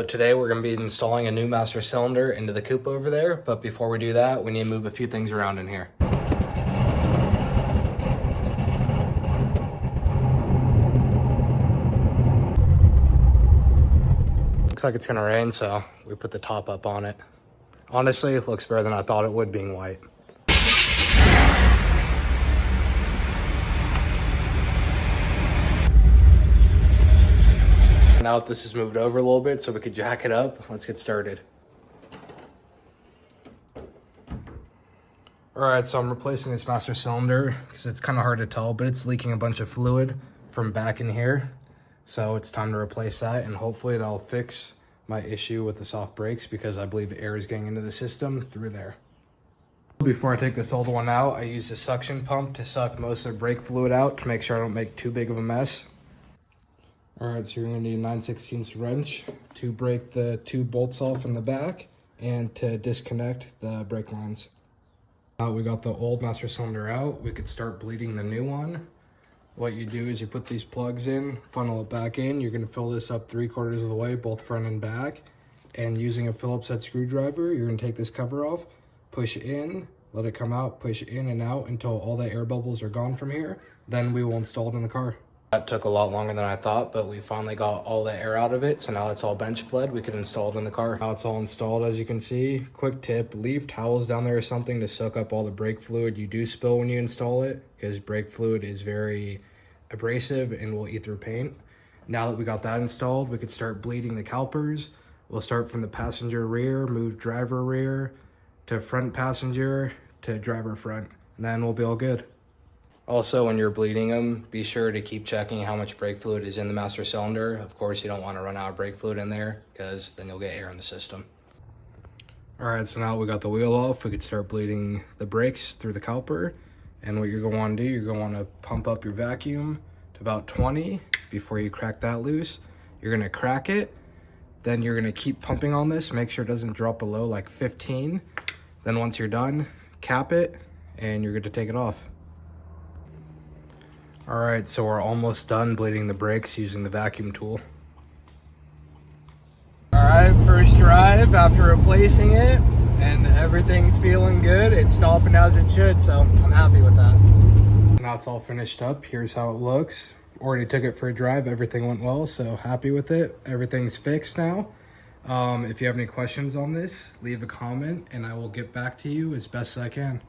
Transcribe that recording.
today we're going to be installing a new master cylinder into the coupe over there, but before we do that, we need to move a few things around in here. Looks like it's going to rain, so we put the top up on it. Honestly, it looks better than I thought it would being white. Now that this is moved over a little bit so we could jack it up, let's get started. Alright, so I'm replacing this master cylinder because it's kind of hard to tell, but it's leaking a bunch of fluid from back in here. So it's time to replace that, and hopefully that'll fix my issue with the soft brakes because I believe air is getting into the system through there. Before I take this old one out, I use a suction pump to suck most of the brake fluid out to make sure I don't make too big of a mess. Alright, so you're going to need a 9/16 wrench to break the two bolts off in the back and to disconnect the brake lines. Now we got the old master cylinder out, we could start bleeding the new one. What you do is you put these plugs in, funnel it back in. You're going to fill this up 3/4 of the way, both front and back. And using a Phillips head screwdriver, you're going to take this cover off, push it in, let it come out, push it in and out until all the air bubbles are gone from here. Then we will install it in the car. That took a lot longer than I thought, but we finally got all the air out of it. So now it's all bench bled. We can install it in the car. Now it's all installed, as you can see. Quick tip, leave towels down there or something to soak up all the brake fluid you do spill when you install it, because brake fluid is very abrasive and will eat through paint. Now that we got that installed, we could start bleeding the calipers. We'll start from the passenger rear, move driver rear to front passenger to driver front, and then we'll be all good. Also, when you're bleeding them, be sure to keep checking how much brake fluid is in the master cylinder. Of course, you don't want to run out of brake fluid in there because then you'll get air in the system. All right, so now we got the wheel off, we could start bleeding the brakes through the caliper. And what you're going to want to do, you're going to want to pump up your vacuum to about 20 before you crack that loose. You're going to crack it. Then you're going to keep pumping on this, make sure it doesn't drop below like 15. Then once you're done, cap it, and you're good to take it off. All right, so we're almost done bleeding the brakes using the vacuum tool. All right, first drive after replacing it, and everything's feeling good. It's stopping as it should, so I'm happy with that. Now it's all finished up. Here's how it looks. Already took it for a drive. Everything went well, so happy with it. Everything's fixed now. If you have any questions on this, leave a comment, and I will get back to you as best as I can.